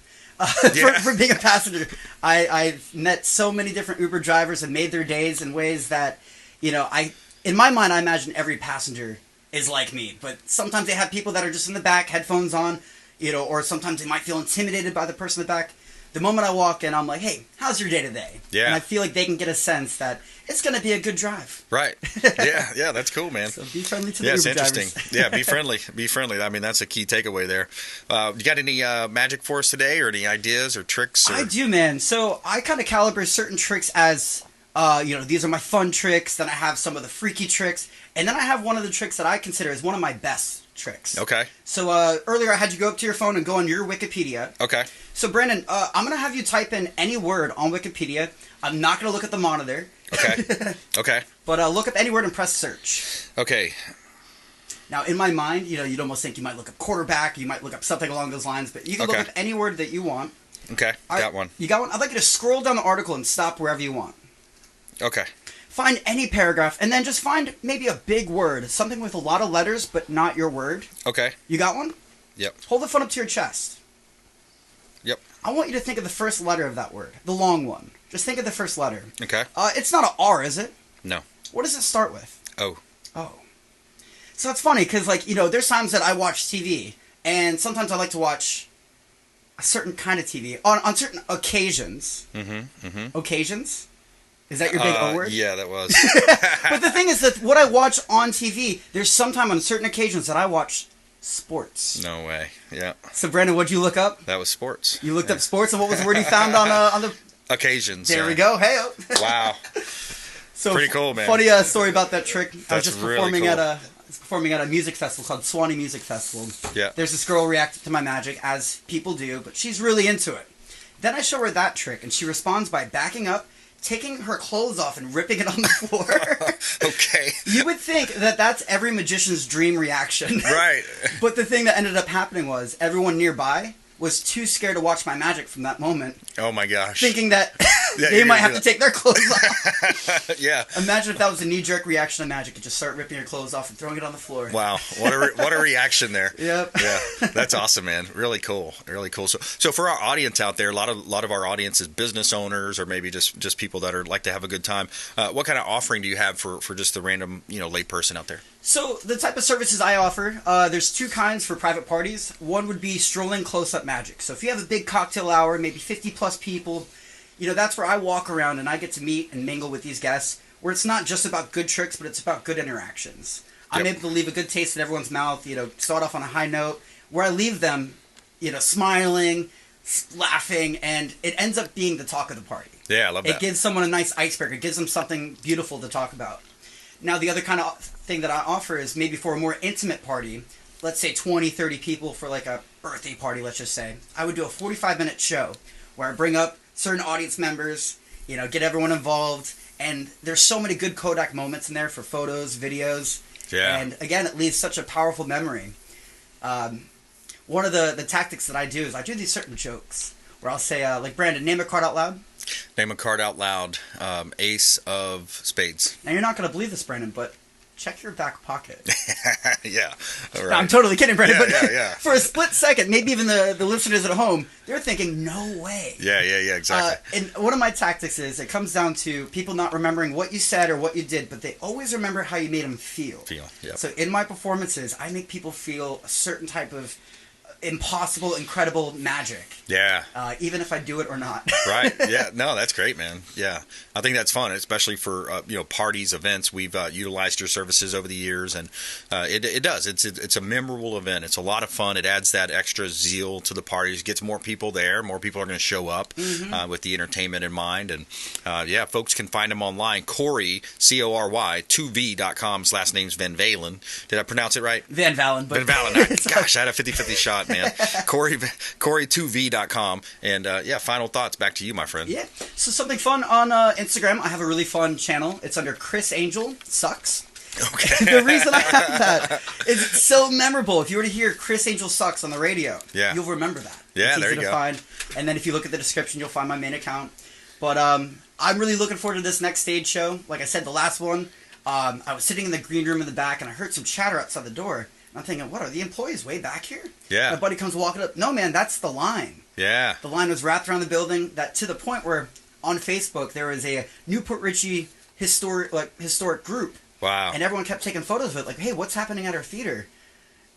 [SPEAKER 10] For being a passenger. I've met so many different Uber drivers and made their days in ways that, in my mind, I imagine every passenger is like me. But sometimes they have people that are just in the back, headphones on, or sometimes they might feel intimidated by the person in the back. The moment I walk in, I'm like, hey, how's your day today?
[SPEAKER 2] Yeah.
[SPEAKER 10] And I feel like they can get a sense that it's going to be a good drive.
[SPEAKER 2] Right. Yeah, that's cool, man.
[SPEAKER 10] So be friendly to the
[SPEAKER 2] Uber
[SPEAKER 10] Uber drivers.
[SPEAKER 2] Yeah, it's interesting. Yeah, be friendly. Be friendly. I mean, that's a key takeaway there. You got any magic for us today, or any ideas or tricks? Or...
[SPEAKER 10] I do, man. So I kind of calibrate certain tricks as, these are my fun tricks. Then I have some of the freaky tricks. And then I have one of the tricks that I consider as one of my best tricks.
[SPEAKER 2] Okay.
[SPEAKER 10] So earlier I had you go up to your phone and go on your Wikipedia.
[SPEAKER 2] Okay.
[SPEAKER 10] So Brandon, I'm going to have you type in any word on Wikipedia. I'm not going to look at the monitor.
[SPEAKER 2] Okay. Okay.
[SPEAKER 10] But look up any word and press search.
[SPEAKER 2] Okay.
[SPEAKER 10] Now, in my mind, you'd almost think you might look up quarterback, you might look up something along those lines, but you can look up any word that you want.
[SPEAKER 2] Okay, got one.
[SPEAKER 10] You got one? I'd like you to scroll down the article and stop wherever you want.
[SPEAKER 2] Okay.
[SPEAKER 10] Find any paragraph, and then just find maybe a big word, something with a lot of letters, but not your word.
[SPEAKER 2] Okay.
[SPEAKER 10] You got one?
[SPEAKER 2] Yep.
[SPEAKER 10] Hold the phone up to your chest.
[SPEAKER 2] Yep.
[SPEAKER 10] I want you to think of the first letter of that word, the long one. Just think of the first letter.
[SPEAKER 2] Okay.
[SPEAKER 10] It's not an R, is it?
[SPEAKER 2] No.
[SPEAKER 10] What does it start with?
[SPEAKER 2] O.
[SPEAKER 10] Oh. So it's funny, because, there's times that I watch TV, and sometimes I like to watch a certain kind of TV on certain occasions.
[SPEAKER 2] Mm-hmm. Mm-hmm.
[SPEAKER 10] Occasions? Is that your big O word?
[SPEAKER 2] Yeah, that was.
[SPEAKER 10] But the thing is that what I watch on TV, there's sometime on certain occasions that I watch sports.
[SPEAKER 2] No way. Yeah.
[SPEAKER 10] So, Brandon, what'd you look up?
[SPEAKER 2] That was sports.
[SPEAKER 10] You looked up sports, and what was the word you found on the...
[SPEAKER 2] Occasions.
[SPEAKER 10] There we go. Hey.
[SPEAKER 2] Wow.
[SPEAKER 10] So
[SPEAKER 2] pretty cool, man.
[SPEAKER 10] Funny story about that trick. I was just performing
[SPEAKER 2] really cool.
[SPEAKER 10] at a music festival called Swanee Music Festival.
[SPEAKER 2] Yeah.
[SPEAKER 10] There's this girl reacting to my magic, as people do, but she's really into it. Then I show her that trick, and she responds by backing up, taking her clothes off, and ripping it on the floor.
[SPEAKER 2] Okay.
[SPEAKER 10] You would think that that's every magician's dream reaction.
[SPEAKER 2] Right.
[SPEAKER 10] But the thing that ended up happening was everyone nearby was too scared to watch my magic from that moment.
[SPEAKER 2] Oh my gosh.
[SPEAKER 10] Thinking that they might have to take their clothes off.
[SPEAKER 2] Yeah.
[SPEAKER 10] Imagine if that was a knee-jerk reaction to magic. You just start ripping your clothes off and throwing it on the floor.
[SPEAKER 2] Wow. What a reaction there.
[SPEAKER 10] Yep.
[SPEAKER 2] Yeah. That's awesome, man. Really cool. Really cool. So for our audience out there, a lot of our audience is business owners, or maybe just people that are like to have a good time. What kind of offering do you have for just the random, lay person out there?
[SPEAKER 10] So the type of services I offer, there's two kinds for private parties. One would be strolling close-up magic. So if you have a big cocktail hour, maybe 50-plus people, that's where I walk around and I get to meet and mingle with these guests, where it's not just about good tricks, but it's about good interactions. I'm able to leave a good taste in everyone's mouth, start off on a high note, where I leave them, smiling, laughing, and it ends up being the talk of the party.
[SPEAKER 2] Yeah, I love that.
[SPEAKER 10] It gives someone a nice icebreaker. It gives them something beautiful to talk about. Now, the other kind of thing that I offer is maybe for a more intimate party, let's say 20, 30 people for like a birthday party, let's just say. I would do a 45-minute show where I bring up certain audience members, get everyone involved, and there's so many good Kodak moments in there for photos, videos.
[SPEAKER 2] Yeah.
[SPEAKER 10] And again, it leaves such a powerful memory. One of the tactics that I do is I do these certain jokes where I'll say, like, Brandon, name a card out loud.
[SPEAKER 2] Name a card out loud. Ace of spades.
[SPEAKER 10] Now, you're not going to believe this, Brandon, but check your back pocket.
[SPEAKER 2] Yeah. All right.
[SPEAKER 10] No, I'm totally kidding, Brandon.
[SPEAKER 2] Yeah.
[SPEAKER 10] For a split second, maybe even the listeners at home, they're thinking, no way.
[SPEAKER 2] Yeah, exactly.
[SPEAKER 10] And one of my tactics is it comes down to people not remembering what you said or what you did, but they always remember how you made them feel.
[SPEAKER 2] Yep.
[SPEAKER 10] So in my performances, I make people feel a certain type of impossible, incredible magic.
[SPEAKER 2] Yeah.
[SPEAKER 10] Even if I do it or not.
[SPEAKER 2] Right. Yeah. No, that's great, man. Yeah. I think that's fun, especially for, parties, events. We've utilized your services over the years, and it does. It's a memorable event. It's a lot of fun. It adds that extra zeal to the parties, gets more people there. More people are going to show up with the entertainment in mind. And, folks can find him online. Cory, Cory, 2V.com. His last name's Van Valin. Did I pronounce it right?
[SPEAKER 10] Van Valin.
[SPEAKER 2] Van Valin. Gosh, I had a 50-50 shot, man. Cory, 2V.com. And final thoughts back to you, my friend.
[SPEAKER 10] Yeah. So something fun on Instagram. I have a really fun channel. It's under Chris Angel Sucks.
[SPEAKER 2] Okay.
[SPEAKER 10] The reason I have that is it's so memorable. If you were to hear Chris Angel Sucks on the radio, you'll remember that.
[SPEAKER 2] Yeah,
[SPEAKER 10] it's
[SPEAKER 2] there
[SPEAKER 10] easy
[SPEAKER 2] you
[SPEAKER 10] to
[SPEAKER 2] go.
[SPEAKER 10] find. And then if you look at the description, you'll find my main account. But I'm really looking forward to this next stage show. Like I said, the last one, I was sitting in the green room in the back, and I heard some chatter outside the door. And I'm thinking, what, are the employees way back here?
[SPEAKER 2] Yeah.
[SPEAKER 10] My buddy comes walking up. No, man, that's the line.
[SPEAKER 2] Yeah.
[SPEAKER 10] The line was wrapped around the building, that to the point where on Facebook there was a Newport Richey historic group.
[SPEAKER 2] Wow.
[SPEAKER 10] And everyone kept taking photos of it, like, hey, what's happening at our theater?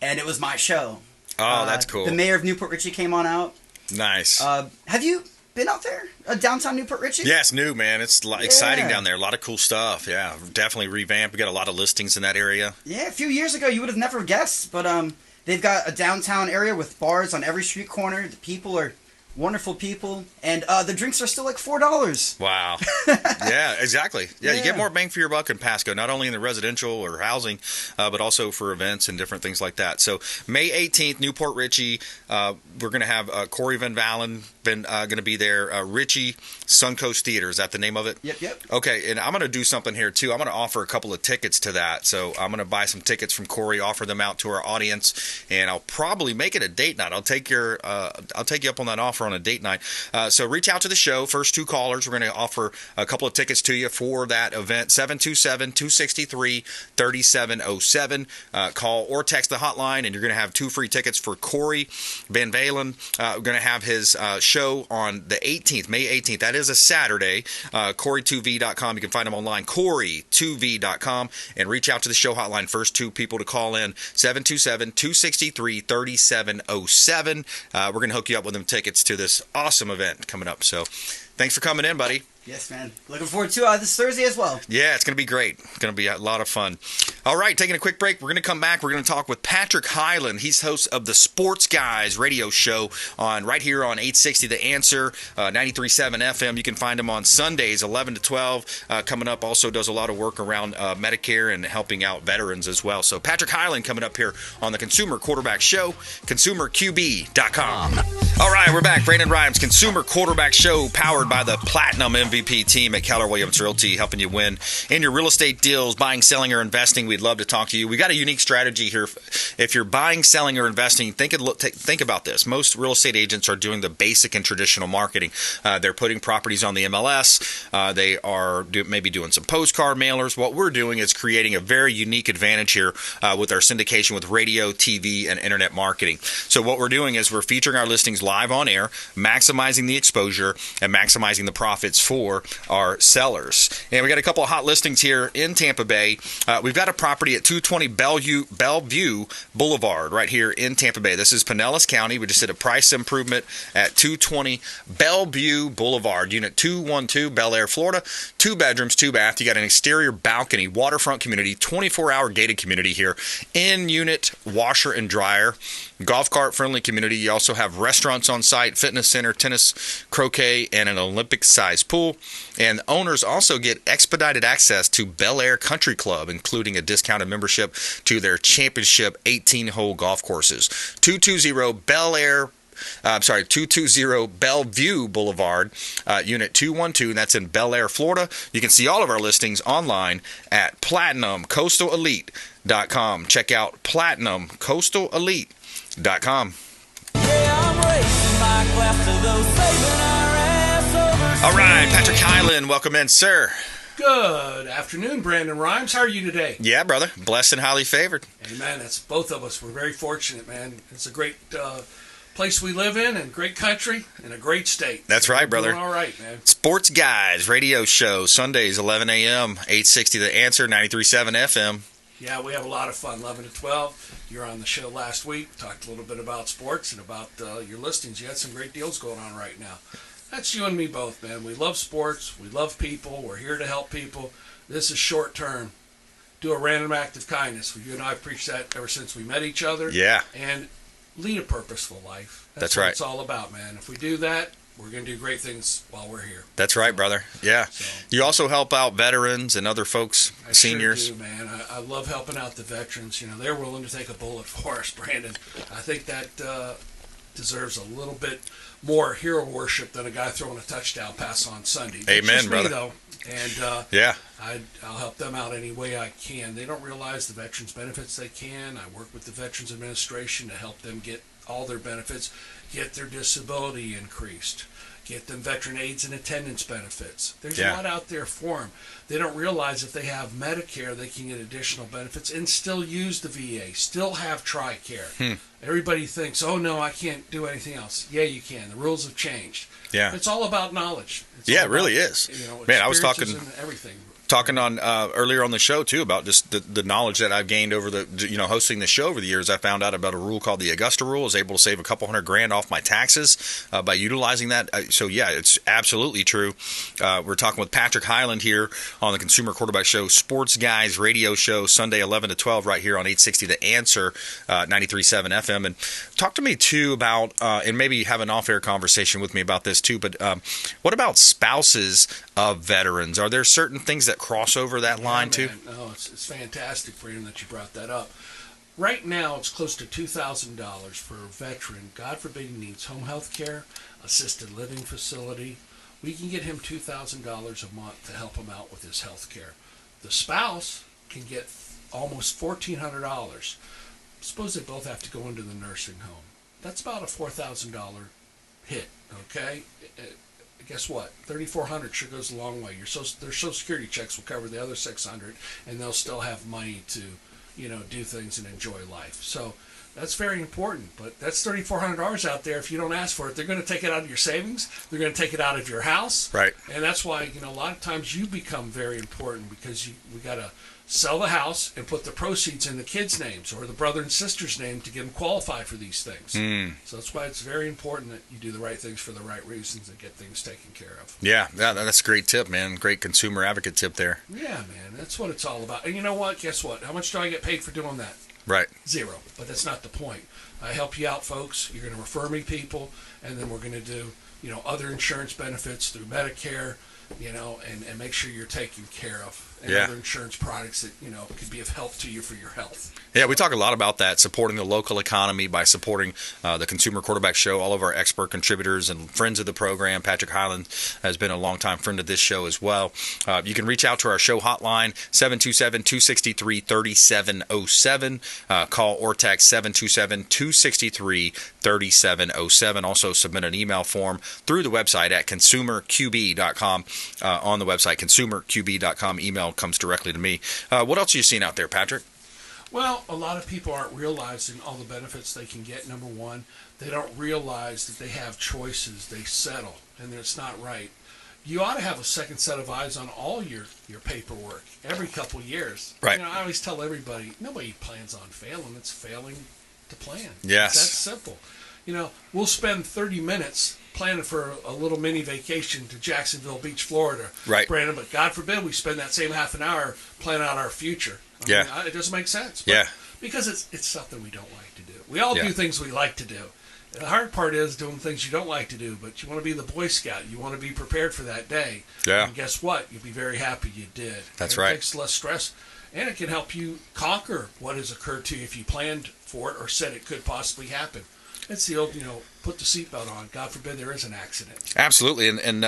[SPEAKER 10] And it was my show.
[SPEAKER 2] Oh, that's cool.
[SPEAKER 10] The mayor of Newport Richey came on out.
[SPEAKER 2] Nice.
[SPEAKER 10] Have you been out there? Downtown Newport Richey?
[SPEAKER 2] Yeah, it's new, man. It's exciting down there. A lot of cool stuff. Yeah, definitely revamped. We got a lot of listings in that area.
[SPEAKER 10] Yeah, a few years ago you would have never guessed, but they've got a downtown area with bars on every street corner. The people are wonderful people, and the drinks are still like $4.
[SPEAKER 2] Wow. Yeah, exactly. Yeah, you
[SPEAKER 10] Yeah.
[SPEAKER 2] get more bang for your buck in Pasco, not only in the residential or housing, but also for events and different things like that. So May 18th, Newport Richey, we're going to have Cory Van Valin going to be there. Richey Suncoast Theater, is that the name of it?
[SPEAKER 10] Yep.
[SPEAKER 2] Okay, and I'm going to do something here too. I'm going to offer a couple of tickets to that. So I'm going to buy some tickets from Cory, offer them out to our audience, and I'll probably make it a date night. I'll take you up on that offer on a date night. So reach out to the show. First two callers, we're going to offer a couple of tickets to you for that event. 727-263-3707. Call or text the hotline, and you're going to have 2 free tickets for Cory Van Valin. We're going to have his show on the 18th, May 18th. That is a Saturday. Cory2v.com. You can find him online, Cory2v.com, and reach out to the show hotline. First 2 people to call in, 727-263-3707. We're going to hook you up with them tickets to this awesome event coming up. So thanks for coming in, buddy.
[SPEAKER 10] Yes, man. Looking forward to this Thursday as well.
[SPEAKER 2] Yeah, it's going to be great. It's going to be a lot of fun. All right, taking a quick break. We're going to come back. We're going to talk with Patrick Highland. He's host of the Sports Guys radio show right here on 860 The Answer, 93.7 FM. You can find him on Sundays, 11 to 12. Coming up, also does a lot of work around Medicare and helping out veterans as well. So Patrick Highland coming up here on the Consumer Quarterback Show, consumerqb.com. All right, we're back. Brandon Rhymes, Consumer Quarterback Show, powered by the Platinum MVP team at Keller Williams Realty, helping you win in your real estate deals, buying, selling, or investing. We'd love to talk to you. We got a unique strategy here. If you're buying, selling, or investing, think about this. Most real estate agents are doing the basic and traditional marketing. They're putting properties on the MLS. They are maybe doing some postcard mailers. What we're doing is creating a very unique advantage here with our syndication with radio, TV, and internet marketing. So what we're doing is we're featuring our listings live on air, maximizing the exposure and maximizing the profits for our sellers. And we got a couple of hot listings here in Tampa Bay. We've got a property at 220 Bellevue Boulevard right here in Tampa Bay. This is Pinellas County. We just did a price improvement at 220 Bellevue Boulevard, Unit 212, Bel Air, Florida. 2 bedrooms, 2 bath. You got an exterior balcony, waterfront community, 24-hour gated community here. In-unit washer and dryer, golf cart friendly community. You also have restaurants on site, fitness center, tennis, croquet, and an Olympic-sized pool. And the owners also get expedited access to Bel Air Country Club, including a discounted membership to their championship 18-hole golf courses. 220 Bellevue Boulevard, Unit 212, and that's in Bel Air, Florida. You can see all of our listings online at PlatinumCoastalElite.com. Check out PlatinumCoastalElite.com. All right, Patrick Highland, welcome in, sir.
[SPEAKER 11] Good afternoon, Brandon Rhymes. How are you today?
[SPEAKER 2] Yeah, brother. Blessed and highly favored.
[SPEAKER 11] Amen. That's both of us. We're very fortunate, man. It's a great place we live in, and great country, and a great state.
[SPEAKER 2] That's right, brother.
[SPEAKER 11] All right, man.
[SPEAKER 2] Sports Guys radio show, Sundays, 11 a.m., 860 The Answer, 93.7 FM.
[SPEAKER 11] Yeah, we have a lot of fun. 11 to 12. You're on the show last week. Talked a little bit about sports and about your listings. You had some great deals going on right now. That's you and me both, man. We love sports. We love people. We're here to help people. This is short term. Do a random act of kindness. You and I have preached that ever since we met each other.
[SPEAKER 2] Yeah.
[SPEAKER 11] And lead a purposeful life.
[SPEAKER 2] That's
[SPEAKER 11] what
[SPEAKER 2] right.
[SPEAKER 11] It's all about, man. If we do that, we're going to do great things while we're here.
[SPEAKER 2] That's right, brother. Yeah.
[SPEAKER 11] So,
[SPEAKER 2] you also help out veterans and other folks, seniors.
[SPEAKER 11] Sure do, man. I love helping out the veterans. You know, they're willing to take a bullet for us, Brandon. I think that deserves a little bit more hero worship than a guy throwing a touchdown pass on Sunday.
[SPEAKER 2] Amen,
[SPEAKER 11] just
[SPEAKER 2] brother.
[SPEAKER 11] Me, though. And
[SPEAKER 2] yeah,
[SPEAKER 11] I'll help them out any way I can. They don't realize the veterans benefits they can. I work with the Veterans Administration to help them get all their benefits, get their disability increased, get them veteran aids and attendance benefits. There's a lot out there for them. They don't realize if they have Medicare, they can get additional benefits and still use the VA, still have TRICARE. Everybody thinks, oh, no, I can't do anything else. Yeah, you can. The rules have changed.
[SPEAKER 2] Yeah.
[SPEAKER 11] It's all about knowledge.
[SPEAKER 2] It really is.
[SPEAKER 11] You know,
[SPEAKER 2] man, I was talking on earlier on the show too about just the knowledge that I've gained over hosting the show over the years. I found out about a rule called the Augusta rule. I was able to save a couple $100,000 off my taxes by utilizing that. So yeah, it's absolutely true. We're talking with Patrick Highland here on the Consumer Quarterback Show, Sports Guys radio show, Sunday 11 to 12 right here on 860 The Answer, 93.7 FM. And talk to me too about and maybe have an off-air conversation with me about this too. But what about spouses of veterans? Are there certain things that cross over that line too?
[SPEAKER 11] No, it's fantastic, Brandon, that you brought that up. Right now, it's close to $2,000 for a veteran. God forbid he needs home health care, assisted living facility. We can get him $2,000 a month to help him out with his health care. The spouse can get almost $1,400. Suppose they both have to go into the nursing home. That's about a $4,000 hit, okay? Guess what? $3,400 sure goes a long way. Their Social Security checks will cover the other $600, and they'll still have money to, do things and enjoy life. So that's very important. But that's $3,400 out there. If you don't ask for it, they're going to take it out of your savings. They're going to take it out of your house.
[SPEAKER 2] Right.
[SPEAKER 11] And that's why a lot of times you become very important because we got to sell the house and put the proceeds in the kids' names or the brother and sister's name to get them qualified for these things. So that's why it's very important that you do the right things for the right reasons and get things taken care of.
[SPEAKER 2] Yeah, that's a great tip, man. Great consumer advocate tip there.
[SPEAKER 11] Yeah, man. That's what it's all about. And you know what? Guess what? How much do I get paid for doing that?
[SPEAKER 2] Right.
[SPEAKER 11] Zero. But that's not the point. I help you out, folks. You're going to refer me people, and then we're going to do, other insurance benefits through Medicare, and make sure you're taken care of. And other insurance products that, could be of help to you for your health.
[SPEAKER 2] Yeah, we talk a lot about that, supporting the local economy by supporting the Consumer Quarterback Show. All of our expert contributors and friends of the program. Patrick Highland has been a longtime friend of this show as well. You can reach out to our show hotline, 727-263-3707. Call or text 727-263-3707. Also submit an email form through the website at consumerqb.com. On the website, consumerqb.com. Email comes directly to me. What else are you seeing out there, Patrick?
[SPEAKER 11] Well, a lot of people aren't realizing all the benefits they can get. Number one, they don't realize that they have choices. They settle, and it's not right. You ought to have a second set of eyes on all your paperwork every couple years.
[SPEAKER 2] Right.
[SPEAKER 11] I always tell everybody, nobody plans on failing. It's failing to plan.
[SPEAKER 2] Yes.
[SPEAKER 11] It's that simple. We'll spend 30 minutes planning for a little mini vacation to Jacksonville Beach, Florida.
[SPEAKER 2] Right.
[SPEAKER 11] Brandon, but God forbid we spend that same half an hour planning out our future. I mean, it doesn't make sense.
[SPEAKER 2] Yeah.
[SPEAKER 11] Because it's something we don't like to do. We all do things we like to do. The hard part is doing things you don't like to do, but you want to be the Boy Scout. You want to be prepared for that day.
[SPEAKER 2] Yeah.
[SPEAKER 11] And guess what? You'll be very happy you did.
[SPEAKER 2] That's
[SPEAKER 11] and
[SPEAKER 2] right.
[SPEAKER 11] It takes less stress, and it can help you conquer what has occurred to you if you planned for it or said it could possibly happen. It's the old, put the seatbelt on. God forbid there is an accident.
[SPEAKER 2] Absolutely. And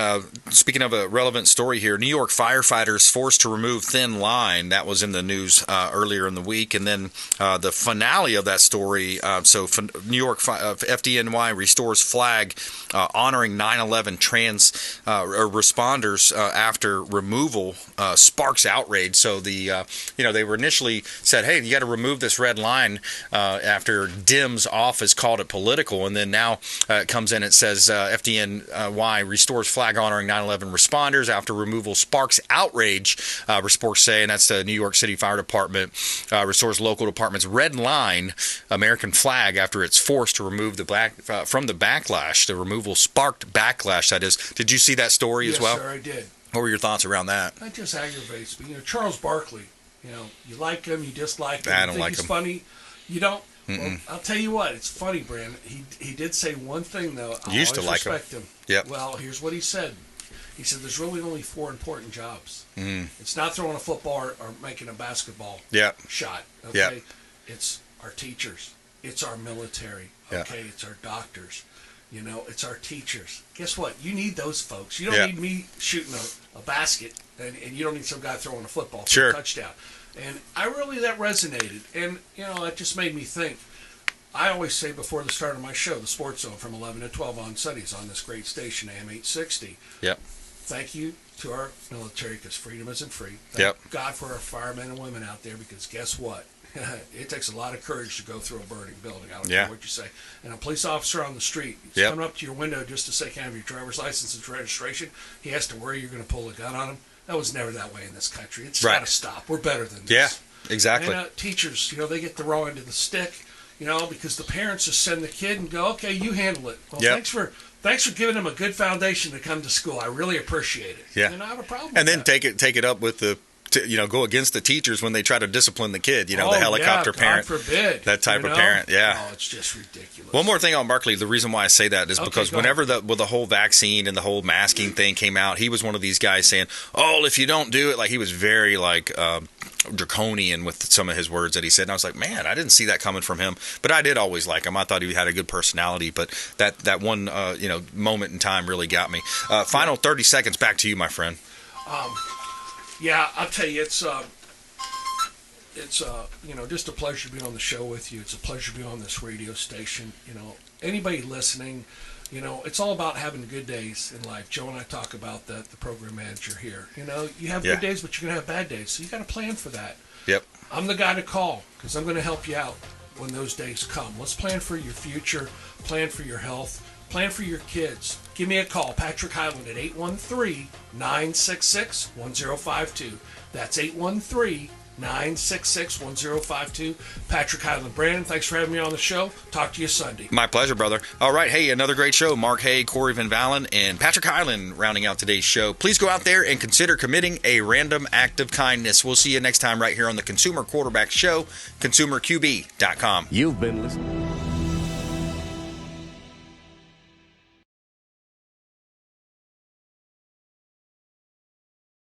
[SPEAKER 2] speaking of a relevant story here, New York firefighters forced to remove thin line. That was in the news earlier in the week. And then the finale of that story, New York FDNY restores flag honoring 9/11 trans responders after removal sparks outrage. So they were initially said, hey, you got to remove this red line after Dems office called it political. And then now comes in. It says FDNY restores flag honoring 9/11 responders after removal sparks outrage. Reports say, and that's the New York City Fire Department, restores local department's red line American flag after it's forced to remove from the backlash. The removal sparked backlash, that is. Did you see that story as well?
[SPEAKER 11] Yes, sir, I did.
[SPEAKER 2] What were your thoughts around that?
[SPEAKER 11] That just aggravates me. Charles Barkley, you like him, you dislike him.
[SPEAKER 2] I
[SPEAKER 11] you
[SPEAKER 2] don't
[SPEAKER 11] think
[SPEAKER 2] like
[SPEAKER 11] he's
[SPEAKER 2] him.
[SPEAKER 11] Funny. You don't. Well, I'll tell you what, it's funny, Brandon. He did say one thing, though. I
[SPEAKER 2] used to like
[SPEAKER 11] respect him.
[SPEAKER 2] Yep.
[SPEAKER 11] Well, here's what he said. He said there's really only 4 important jobs.
[SPEAKER 2] Mm.
[SPEAKER 11] It's not throwing a football or making a basketball shot. Okay?
[SPEAKER 2] Yep.
[SPEAKER 11] It's our teachers. It's our military.
[SPEAKER 2] Yep.
[SPEAKER 11] Okay? It's our doctors. It's our teachers. Guess what? You need those folks. You don't need me shooting a basket, and you don't need some guy throwing a football for a touchdown. And that resonated. And, that just made me think. I always say before the start of my show, The Sports Zone, from 11 to 12 on Sundays on this great station, AM 860.
[SPEAKER 2] Yep.
[SPEAKER 11] Thank you to our military, because freedom isn't free. Thank God for our firemen and women out there, because guess what? It takes a lot of courage to go through a burning building. I don't care what you say. And a police officer on the street, he's coming up to your window just to say, can I have your driver's license and registration? He has to worry you're going to pull a gun on him. That was never that way in this country. It's got to stop. We're better than this.
[SPEAKER 2] Yeah, exactly.
[SPEAKER 11] And teachers, they get the raw end of the stick, because the parents just send the kid and go, okay, you handle it. Well, thanks for giving them a good foundation to come to school. I really appreciate it.
[SPEAKER 2] Yeah.
[SPEAKER 11] And I have a problem
[SPEAKER 2] and
[SPEAKER 11] with
[SPEAKER 2] then
[SPEAKER 11] that.
[SPEAKER 2] take it up with go against the teachers when they try to discipline the kid, the helicopter parent.
[SPEAKER 11] God forbid.
[SPEAKER 2] That type of parent,
[SPEAKER 11] Oh, it's just ridiculous.
[SPEAKER 2] One more thing on Barkley. The reason why I say that is because whenever the whole vaccine and the whole masking thing came out, he was one of these guys saying, oh, if you don't do it, like he was very draconian with some of his words that he said. And I was like, man, I didn't see that coming from him. But I did always like him. I thought he had a good personality. But that one moment in time really got me. Final 30 seconds back to you, my friend.
[SPEAKER 11] Yeah, I'll tell you, it's just a pleasure to be on the show with you. It's a pleasure to be on this radio station. Anybody listening, it's all about having good days in life. Joe and I talk about that, the program manager here. You have good days, but you're going to have bad days. So you got to plan for that.
[SPEAKER 2] Yep.
[SPEAKER 11] I'm the guy to call, because I'm going to help you out when those days come. Let's plan for your future, plan for your health, plan for your kids. Give me a call, Patrick Highland, at 813-966-1052. That's 813-966-1052. Patrick Highland. Brandon, thanks for having me on the show. Talk to you Sunday.
[SPEAKER 2] My pleasure, brother. All right, hey, another great show. Mark Haye, Cory Van Valin, and Patrick Highland rounding out today's show. Please go out there and consider committing a random act of kindness. We'll see you next time right here on the Consumer Quarterback Show, consumerqb.com.
[SPEAKER 1] You've been listening.